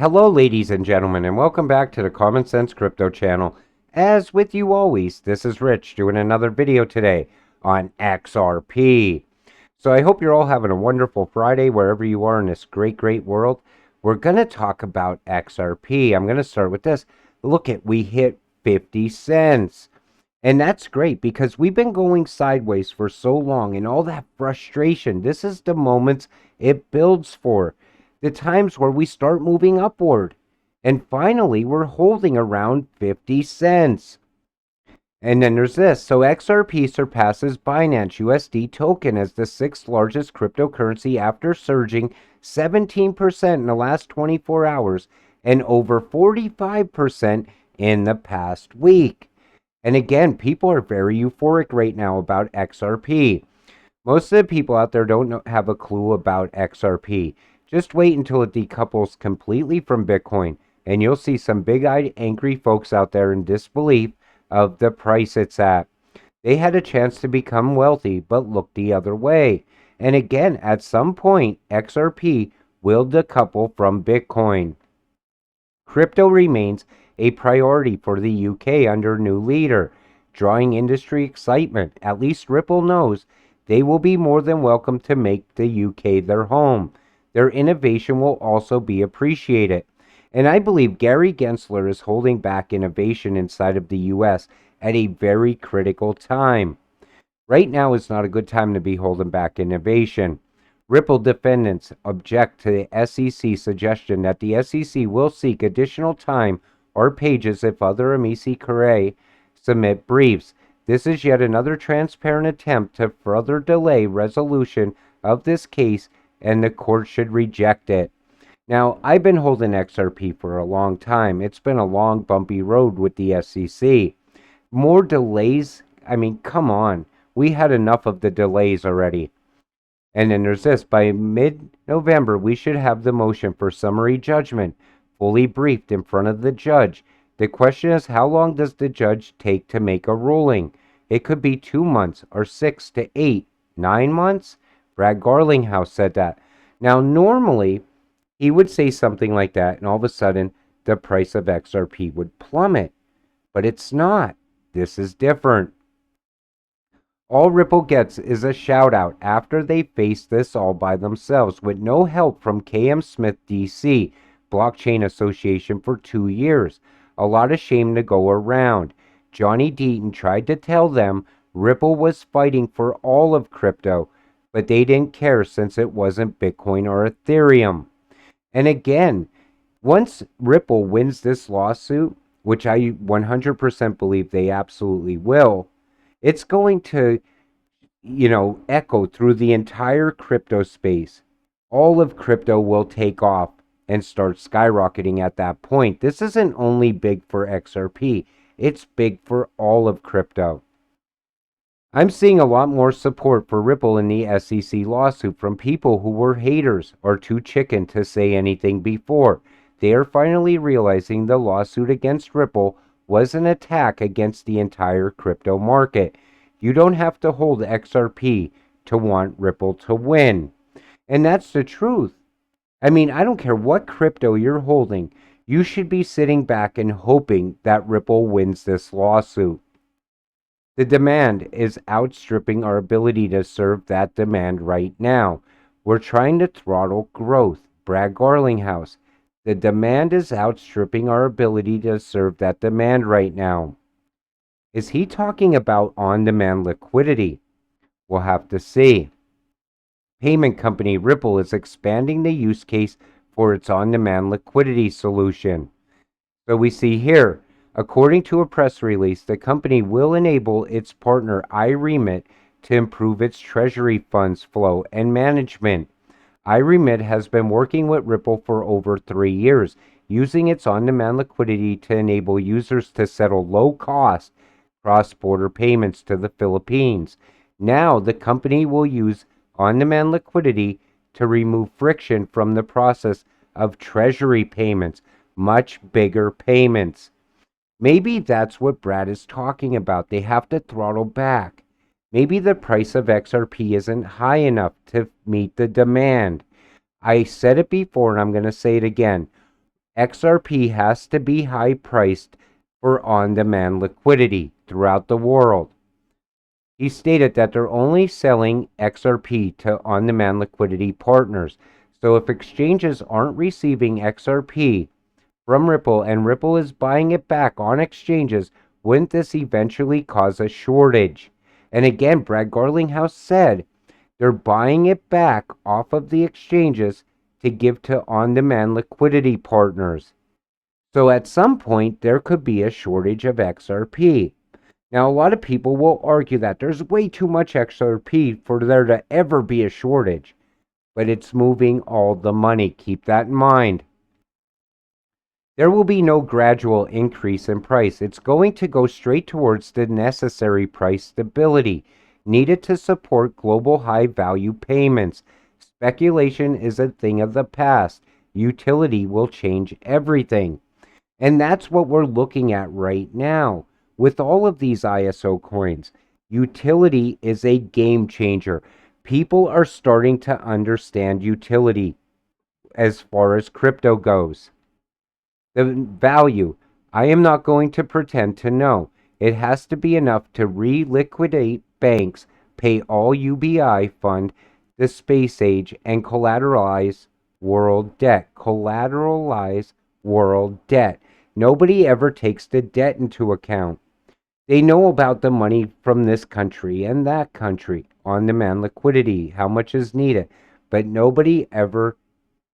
Hello, ladies and gentlemen, and welcome back to the Common Sense Crypto channel. As with you always, this is Rich doing another video today on XRP. So I hope you're all having a wonderful Friday wherever you are in this great world. We're going to talk about XRP. I'm going to start with this. Look at, we hit 50 cents. And that's great because we've been going sideways for so long and all that frustration. This is the moments it builds for. The times where we start moving upward. And finally, we're holding around 50 cents. And then there's this. So XRP surpasses Binance USD Token as the sixth largest cryptocurrency after surging 17% in the last 24 hours and over 45% in the past week. And again, people are very euphoric right now about XRP. Most of the people out there don't have a clue about XRP. Just wait until it decouples completely from Bitcoin, and you'll see some big-eyed, angry folks out there in disbelief of the price it's at. They had a chance to become wealthy, but looked the other way. And again, at some point, XRP will decouple from Bitcoin. Crypto remains a priority for the UK under new leader, drawing industry excitement. At least Ripple knows they will be more than welcome to make the UK their home. Their innovation will also be appreciated. And I believe Gary Gensler is holding back innovation inside of the US at a very critical time. Right now is not a good time to be holding back innovation. Ripple defendants object to the SEC suggestion that the SEC will seek additional time or pages if other amici curiae submit briefs. This is yet another transparent attempt to further delay resolution of this case, and the court should reject it. Now, I've been holding XRP for a long time. It's been a long, bumpy road with the SEC. More delays? I mean, come on. We had enough of the delays already. And then there's this. By mid-November, we should have the motion for summary judgment fully briefed in front of the judge. The question is, how long does the judge take to make a ruling? It could be 2 months or 6 to 8, 9 months. Brad Garlinghouse said that. Now, normally, he would say something like that, and all of a sudden, the price of XRP would plummet. But it's not. This is different. All Ripple gets is a shout out after they face this all by themselves with no help from KM Smith DC, Blockchain Association, for 2 years. A lot of shame to go around. Johnny Deaton tried to tell them Ripple was fighting for all of crypto, but they didn't care since it wasn't Bitcoin or Ethereum. And again, once Ripple wins this lawsuit, which I 100% believe they absolutely will, it's going to, echo through the entire crypto space. All of crypto will take off and start skyrocketing at that point. This isn't only big for XRP, it's big for all of crypto. I'm seeing a lot more support for Ripple in the SEC lawsuit from people who were haters or too chicken to say anything before. They are finally realizing the lawsuit against Ripple was an attack against the entire crypto market. You don't have to hold XRP to want Ripple to win. And that's the truth. I mean, I don't care what crypto you're holding. You should be sitting back and hoping that Ripple wins this lawsuit. The demand is outstripping our ability to serve that demand right now. We're trying to throttle growth. Brad Garlinghouse. The demand is outstripping our ability to serve that demand right now. Is he talking about on-demand liquidity? We'll have to see. Payment company Ripple is expanding the use case for its on-demand liquidity solution. So we see here, according to a press release, the company will enable its partner iRemit to improve its treasury funds flow and management. iRemit has been working with Ripple for over 3 years, using its on-demand liquidity to enable users to settle low-cost cross-border payments to the Philippines. Now, the company will use on-demand liquidity to remove friction from the process of treasury payments, much bigger payments. Maybe that's what Brad is talking about. They have to throttle back. Maybe the price of XRP isn't high enough to meet the demand. I said it before and I'm going to say it again. XRP has to be high priced for on-demand liquidity throughout the world. He stated that they're only selling XRP to on-demand liquidity partners. So if exchanges aren't receiving XRP from Ripple and Ripple is buying it back on exchanges, wouldn't this eventually cause a shortage? And again, Brad Garlinghouse said they're buying it back off of the exchanges to give to on-demand liquidity partners. So at some point, there could be a shortage of XRP. Now, a lot of people will argue that there's way too much XRP for there to ever be a shortage, but it's moving all the money. Keep that in mind. There will be no gradual increase in price. It's going to go straight towards the necessary price stability needed to support global high-value payments. Speculation is a thing of the past. Utility will change everything. And that's what we're looking at right now. With all of these ISO coins, utility is a game changer. People are starting to understand utility as far as crypto goes. The value, I am not going to pretend to know. It has to be enough to re-liquidate banks, pay all UBI fund, the space age, and collateralize world debt. Collateralize world debt. Nobody ever takes the debt into account. They know about the money from this country and that country, on-demand liquidity, how much is needed, but nobody ever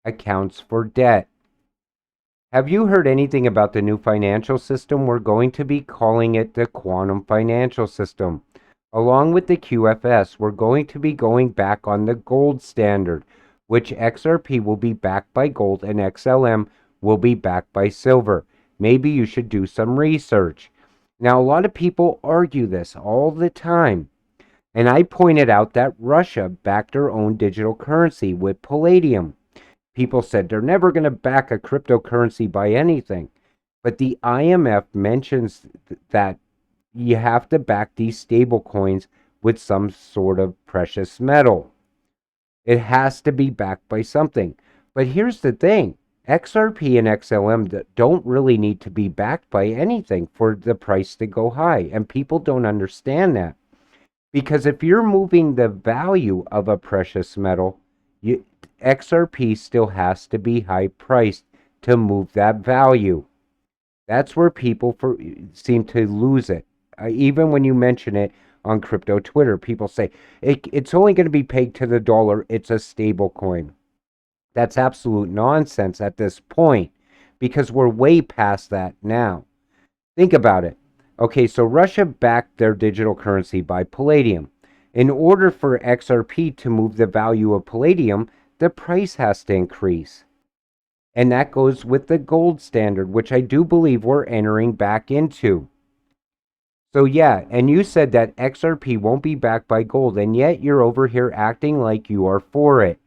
accounts for debt. Have you heard anything about the new financial system? We're going to be calling it the quantum financial system. Along with the QFS, we're going to be going back on the gold standard, which XRP will be backed by gold and XLM will be backed by silver. Maybe you should do some research. Now, a lot of people argue this all the time. And I pointed out that Russia backed their own digital currency with palladium. People said they're never going to back a cryptocurrency by anything. But the IMF mentions that you have to back these stable coins with some sort of precious metal. It has to be backed by something. But here's the thing. XRP and XLM don't really need to be backed by anything for the price to go high. And people don't understand that. Because if you're moving the value of a precious metal, XRP still has to be high priced to move that value. That's where people seem to lose it. Even when you mention it on crypto Twitter, people say it's only going to be pegged to the dollar. It's a stable coin. That's absolute nonsense at this point because we're way past that now. Think about it. Okay, so Russia backed their digital currency by palladium. In order for XRP to move the value of palladium, the price has to increase. And that goes with the gold standard, which I do believe we're entering back into. So yeah, and you said that XRP won't be backed by gold, and yet you're over here acting like you are for it.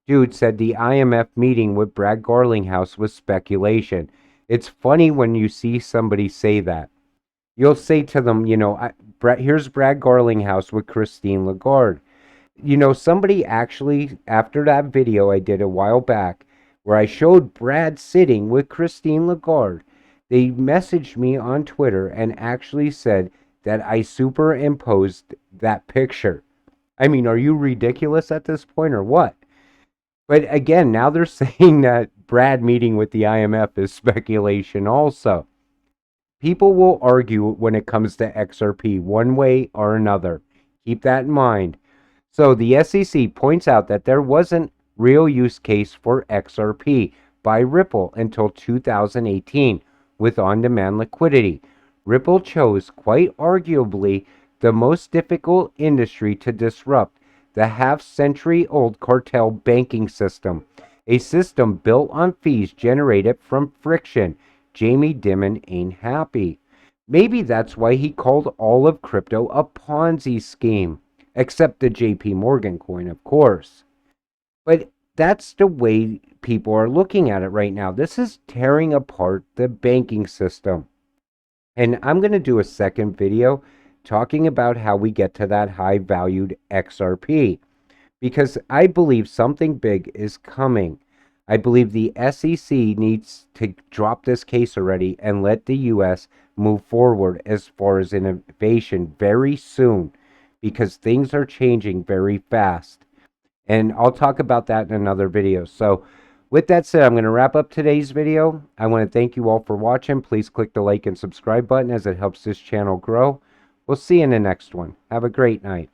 Dude said the IMF meeting with Brad Garlinghouse was speculation. It's funny when you see somebody say that. You'll say to them, here's Brad Garlinghouse with Christine Lagarde. Somebody actually, after that video I did a while back, where I showed Brad sitting with Christine Lagarde, they messaged me on Twitter and actually said that I superimposed that picture. I mean, are you ridiculous at this point or what? But again, now they're saying that Brad meeting with the IMF is speculation also. People will argue when it comes to XRP one way or another. Keep that in mind. So the SEC points out that there wasn't real use case for XRP by Ripple until 2018 with on-demand liquidity. Ripple chose, quite arguably, the most difficult industry to disrupt, the half-century-old cartel banking system, a system built on fees generated from friction. Jamie Dimon ain't happy. Maybe that's why he called all of crypto a Ponzi scheme, except the JP Morgan coin, of course. But that's the way people are looking at it right now. This is tearing apart the banking system. And I'm going to do a second video talking about how we get to that high-valued XRP, because I believe something big is coming. I believe the SEC needs to drop this case already and let the U.S. move forward as far as innovation very soon, because things are changing very fast. And I'll talk about that in another video. So with that said, I'm going to wrap up today's video. I want to thank you all for watching. Please click the like and subscribe button as it helps this channel grow. We'll see you in the next one. Have a great night.